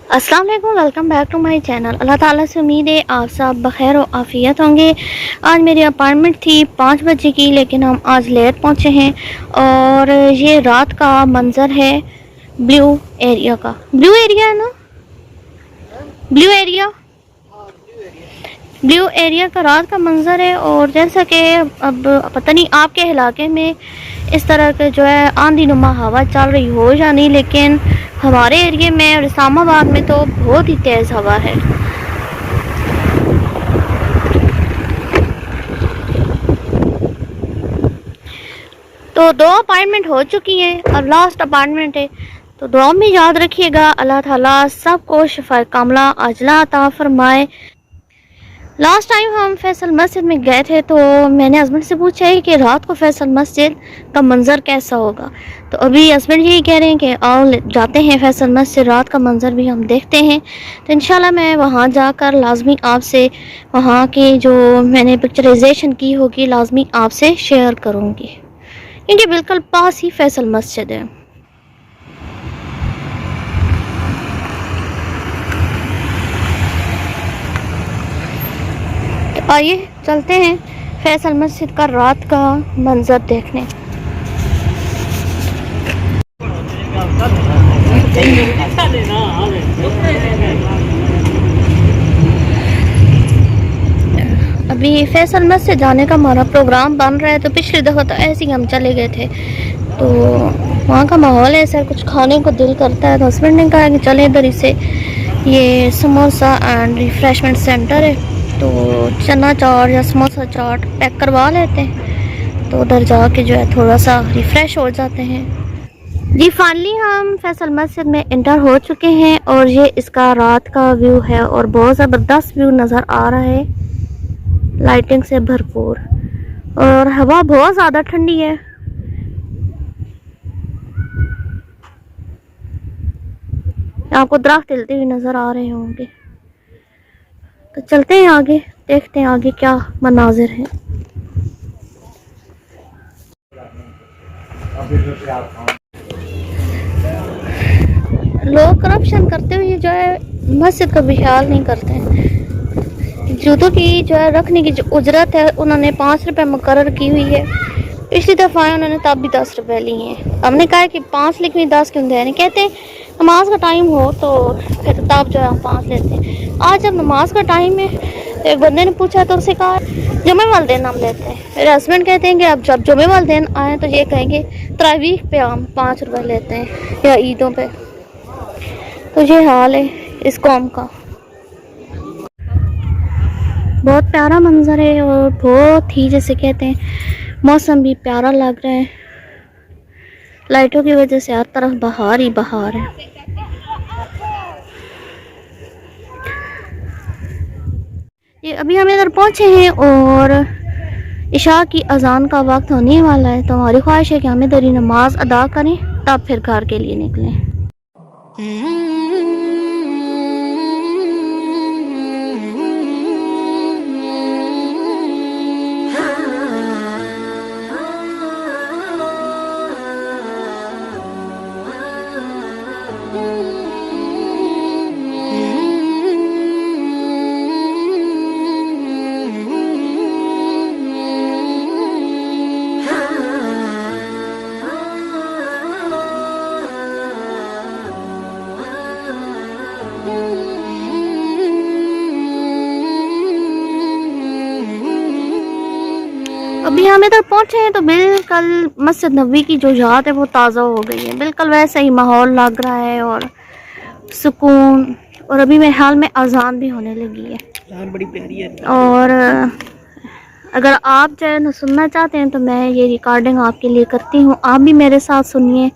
अस्सलाम वालेकुम, welcome back to my channel. अल्लाह ताला से उम्मीद है आप सब बखैर और आफियत होंगे। आज मेरी अपॉइंटमेंट थी 5 बजे की, लेकिन हम आज लेट पहुंचे हैं। और ये रात का मंज़र है ब्लू एरिया का। ब्लू एरिया है ना, ब्लू एरिया, ब्लू एरिया का रात का मंज़र है। और जैसा कि अब पता नहीं आपके इलाके में इस तरह के जो है आंधी नुमा हवा चल रही हो या नहीं, लेकिन हमारे एरिया में और इस्लामाबाद में तो बहुत ही तेज़ हवा है। तो 2 अपॉइंटमेंट हो चुकी हैं, अब लास्ट अपॉइंटमेंट है। तो दुआ में याद रखिएगा, अल्लाह ताला सबको शिफा कामला अजला अता फरमाए। लास्ट टाइम हम फैसल मस्जिद में गए थे, तो मैंने हस्बैंड से पूछा है कि रात को फैसल मस्जिद का मंज़र कैसा होगा। तो अभी हस्बैंड यही कह रहे हैं कि आओ जाते हैं फैसल मस्जिद, रात का मंज़र भी हम देखते हैं। तो इंशाल्लाह मैं वहाँ जाकर लाजमी आपसे वहाँ की जो मैंने पिक्चराइजेशन की होगी लाजमी आपसे शेयर करूँगी, क्योंकि बिल्कुल पास ही फैसल मस्जिद है। आइए चलते हैं फैसल मस्जिद का रात का मंजर देखने। अभी फैसल मस्जिद जाने का हमारा प्रोग्राम बन रहा है। तो पिछली दफ़ा तो ऐसे ही हम चले गए थे, तो वहाँ का माहौल ऐसा कुछ खाने को दिल करता है। तो हस्बैंड ने कहा कि चले इधर ही से, ये समोसा एंड रिफ्रेशमेंट सेंटर है, तो चना चाट या समोसा चाट पैक करवा लेते हैं। तो उधर जाके जो है थोड़ा सा रिफ़्रेश हो जाते हैं। जी फाइनली हम फैसल मस्जिद में इंटर हो चुके हैं, और ये इसका रात का व्यू है और बहुत ज़बरदस्त व्यू नज़र आ रहा है, लाइटिंग से भरपूर। और हवा बहुत ज़्यादा ठंडी है। आपको दरख्त हिलते हुए नज़र आ रहे होंगे। तो चलते हैं आगे, देखते हैं आगे क्या मनाजिर है। लोग करप्शन करते हुए जो है मस्जिद का भी ख्याल नहीं करते हैं। जूतों की जो है रखने की जो उजरत है उन्होंने 5 रुपये मुकर्रर की हुई है। पिछली दफ़ा आए उन्होंने तब भी 10 रुपये लिए हैं। हमने कहा कि 5 लिखनी 10 क्यों देने, कहते हैं नमाज का टाइम हो तो फिर तब जो है हम 5 लेते हैं। आज जब नमाज का टाइम है तो एक बंदे ने पूछा तो उससे कहा जुमे वाले दिन हम लेते हैं। मेरे हस्बैंड कहते हैं कि अब जब जुमे वाले दिन आए तो ये कहेंगे तरावीह पे हम 5 रुपये लेते हैं या ईदों पे। तो ये हाल है इस कौम का। बहुत प्यारा मंजर है और बहुत ही जैसे कहते हैं मौसम भी प्यारा लग रहा है। लाइटों की वजह से हर तरफ बहार ही बहार है। ये अभी हम इधर पहुंचे हैं और इशा की अजान का वक्त होने वाला है। तो हमारी ख्वाहिश है कि हम इधर ही नमाज अदा करें, तब फिर घर के लिए निकलें। अभी हम इधर पहुंचे हैं तो बिल्कुल मस्जिद नबवी की जो याद है वो ताज़ा हो गई है। बिल्कुल वैसा ही माहौल लग रहा है और सुकून। और अभी मेरे हाल में अजान भी होने लगी है। अजान बड़ी प्यारी है। और अगर आप जो है ना सुनना चाहते हैं तो मैं ये रिकॉर्डिंग आपके लिए करती हूँ, आप भी मेरे साथ सुनिए।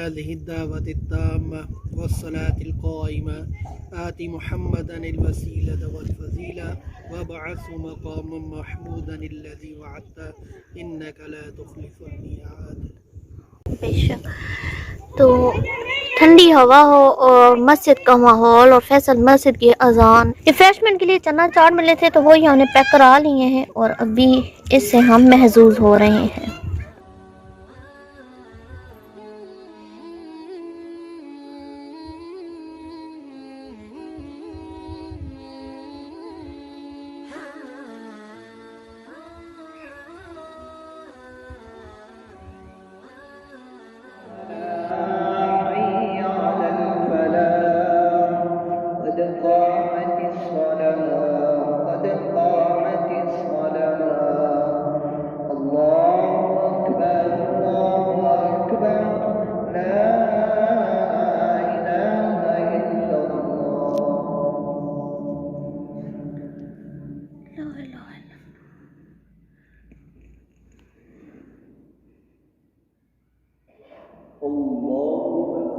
हाज़िहि दावति ताम्मा वस्सलातिल क़ाइमा आति मुहम्मदनिल वसीलत वल फ़ज़ीला वबअसहु मक़ामम महमूदनिल्लज़ी वअदता इन्नका ला तुख़्लिफ़ुल मिआद। बेशक। तो ठंडी हवा हो और मस्जिद का माहौल और फैसल मस्जिद की अजान, रिफ्रेशमेंट के लिए चना चाट मिले थे तो वो ही हमने पैक करा लिए हैं और अभी इससे हम महजूज हो रहे हैं।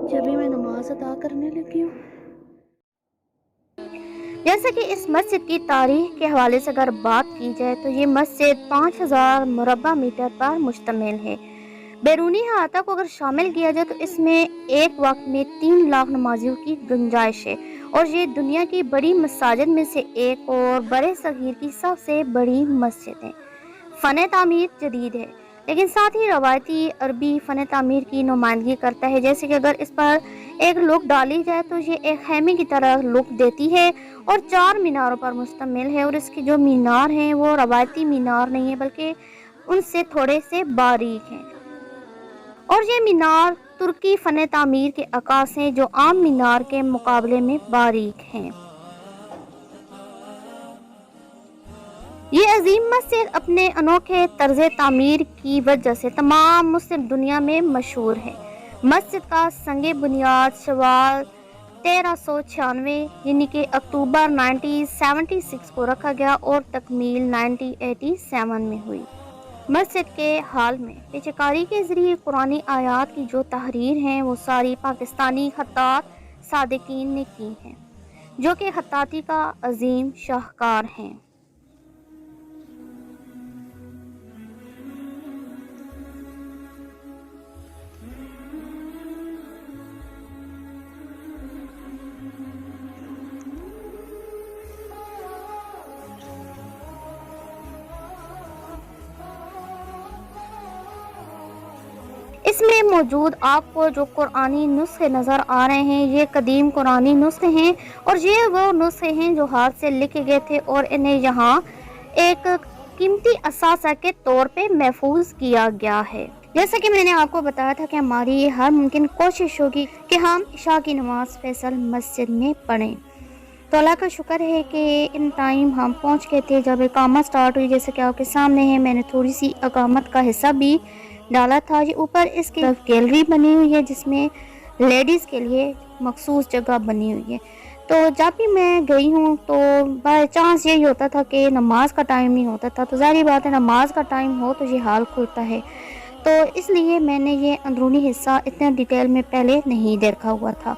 जब भी मैं नमाज अदा करने लगी हूँ। जैसे कि इस मस्जिद की तारीख के हवाले से अगर बात की जाए तो ये मस्जिद 5000 मुरब्बा मीटर पर मुश्तमिल है। बैरूनी अहाता को अगर शामिल किया जाए तो इसमें एक वक्त में 3 लाख नमाजियों की गुंजाइश है और ये दुनिया की बड़ी मसाजिद में से एक और बड़े सगीर की सबसे बड़ी मस्जिद है। फ़न तामीर जदीद है लेकिन साथ ही रवायती अरबी फ़न तामीर की नुमाइंदगी करता है। जैसे कि अगर इस पर एक लुक डाली जाए तो ये एक खैमे की तरह लुक देती है और 4 मीनारों पर मुश्तमिल है और इसके जो मीनार हैं वो रवायती मीनार नहीं है बल्कि उनसे थोड़े से बारीक हैं और ये मीनार तुर्की फ़न तामीर के अक्कास हैं जो आम मीनार के मुकाबले में बारीक हैं। ये अजीम मस्जिद अपने अनोखे तर्ज तामीर की वजह से तमाम मुस्लिम दुनिया में मशहूर है। मस्जिद का संगे बुनियाद शवाल 1396 यानी कि अक्टूबर 1976 को रखा गया और तकमील 1987 में हुई। मस्जिद के हाल में पेशकारी के ज़रिए कुरानी आयात की जो तहरीर हैं वो सारी पाकिस्तानी खत्तात सादिकीन ने की हैं जो कि खत्ताती का अजीम शाहकार हैं। इसमें मौजूद आपको जो कुरानी नुस्खे नज़र आ रहे हैं ये कदीम कुरानी नुस्खे हैं और ये वो नुस्खे हैं जो हाथ से लिखे गए थे और इन्हें यहाँ एक कीमती असासा के तौर पे महफूज किया गया है। जैसा कि मैंने आपको बताया था कि हमारी हर मुमकिन कोशिश होगी कि हम इशा की नमाज़ फैसल मस्जिद में पढ़ें। तो अल्लाह का शुक्र है कि इन टाइम हम पहुँच गए थे जब इकामत स्टार्ट हुई। जैसे कि आपके सामने है मैंने थोड़ी सी इकामत का हिस्सा भी डाला था। ये ऊपर इसकी गैलरी बनी हुई है जिसमें लेडीज़ के लिए मखसूस जगह बनी हुई है। तो जब भी मैं गई हूँ तो बाय चांस यही होता था कि नमाज का टाइम नहीं होता था, तो ज़ाहिर बात है नमाज का टाइम हो तो ये हाल खुलता है। तो इसलिए मैंने ये अंदरूनी हिस्सा इतने डिटेल में पहले नहीं देखा हुआ था।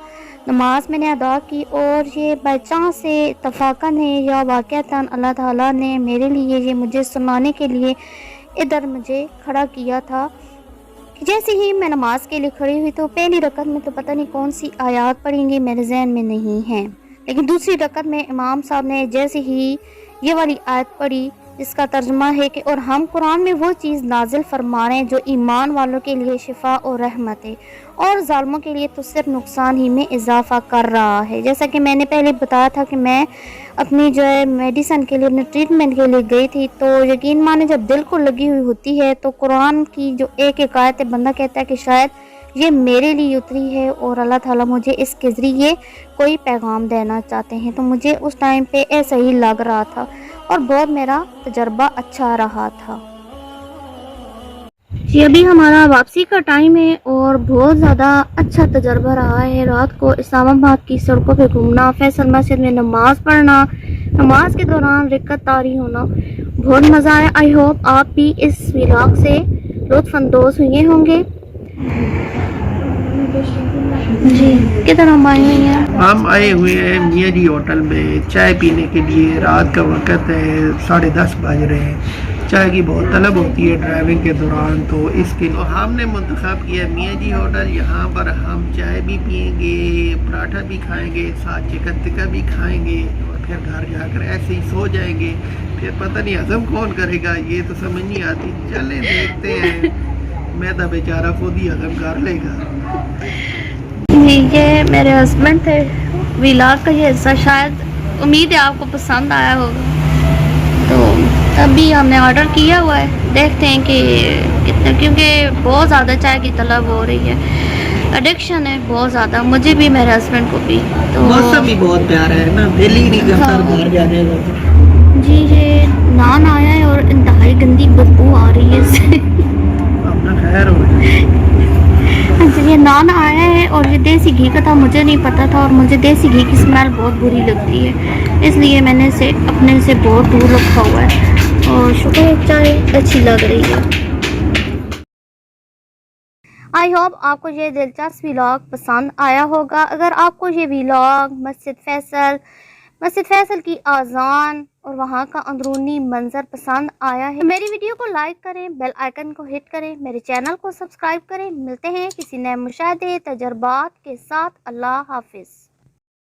नमाज मैंने अदा की और ये बाय चांस से इत्तफाकन है या वाक़अतन अल्लाह ताला ने मेरे लिए ये मुझे सुनाने के लिए इधर मुझे खड़ा किया था। जैसे ही मैं नमाज के लिए खड़ी हुई तो पहली रकत में तो पता नहीं कौन सी आयत पढ़ेंगी मेरे जहन में नहीं है, लेकिन दूसरी रकत में इमाम साहब ने जैसे ही ये वाली आयत पढ़ी जिसका तर्जुमा है कि और हम कुरान में वो चीज़ नाजिल फरमा रहे हैं जो ईमान वालों के लिए शिफा और रहमत है और जालिमों के लिए तो सिर्फ नुकसान ही में इजाफा कर रहा है। जैसा कि मैंने पहले बताया था कि मैं अपनी जो है मेडिसिन के लिए अपने ट्रीटमेंट के लिए गई थी, तो यकीन माने जब दिल को लगी हुई होती है तो कुरान की जो एक आयत है बंदा कहता है कि शायद ये मेरे लिए उतरी है और अल्लाह ताला मुझे इसके ज़रिए कोई पैगाम देना चाहते हैं। तो मुझे उस टाइम पे ऐसा ही लग रहा था और बहुत मेरा तजर्बा अच्छा रहा था। जी अभी हमारा वापसी का टाइम है और बहुत ज़्यादा अच्छा तजर्बा रहा है। रात को इस्लामाबाद की सड़कों पे घूमना, फैसल मस्जिद में नमाज़ पढ़ना, नमाज के दौरान रिक्कत तारी होना, बहुत मज़ा आया। आई होप आप भी इस व्लॉग से लुत्फ़ अंदोज़ हुए होंगे। जी किधर हम आए हुए हैं? हम आए हुए हैं मियाँ जी होटल में चाय पीने के लिए। रात का वक्त है, 10:30 बज रहे हैं। चाय की बहुत तलब होती है ड्राइविंग के दौरान, तो इसके लिए हमने मुंतखब किया मियाँ जी होटल। यहाँ पर हम चाय भी पियेंगे, पराठा भी खाएंगे, साथ चिकन टिक्का भी खाएंगे और फिर घर जाकर ऐसे ही सो जाएंगे। फिर पता नहीं हजम कौन करेगा, ये तो समझ नहीं आती। चले देखते हैं, मैं तो बेचारा खुद ही हजम कर लेगा। ये मेरे हस्बैंड थे। व्लॉग का ये हिस्सा शायद उम्मीद है आपको पसंद आया होगा। तो अभी हमने ऑर्डर किया हुआ है, देखते हैं कि कितना, क्योंकि बहुत ज़्यादा चाय की तलब हो रही है। एडिक्शन है बहुत ज़्यादा, मुझे भी मेरे हस्बैंड को भी। तो मौसम भी बहुत प्यारा है ना, दिल ही नहीं करता हाँ। बाहर जाने का। जी ये नान आया है और इंतहाई गंदी बदबू आ रही है इससे। अपना खैर हो जाए। अच्छा ये नान आया है और ये देसी घी का था, मुझे नहीं पता था, और मुझे देसी घी की स्मेल बहुत बुरी लगती है, इसलिए मैंने इसे अपने से बहुत दूर रखा हुआ है। और शुक्र है चाय अच्छी लग रही है। आई होप आपको ये दिलचस्प व्लॉग पसंद आया होगा। अगर आपको ये व्लॉग मस्जिद फैसल की आज़ान और वहाँ का अंदरूनी मंजर पसंद आया है तो मेरी वीडियो को लाइक करें, बेल आइकन को हिट करें, मेरे चैनल को सब्सक्राइब करें। मिलते हैं किसी नए मुशाहिदे तजर्बात के साथ। अल्लाह हाफिज़।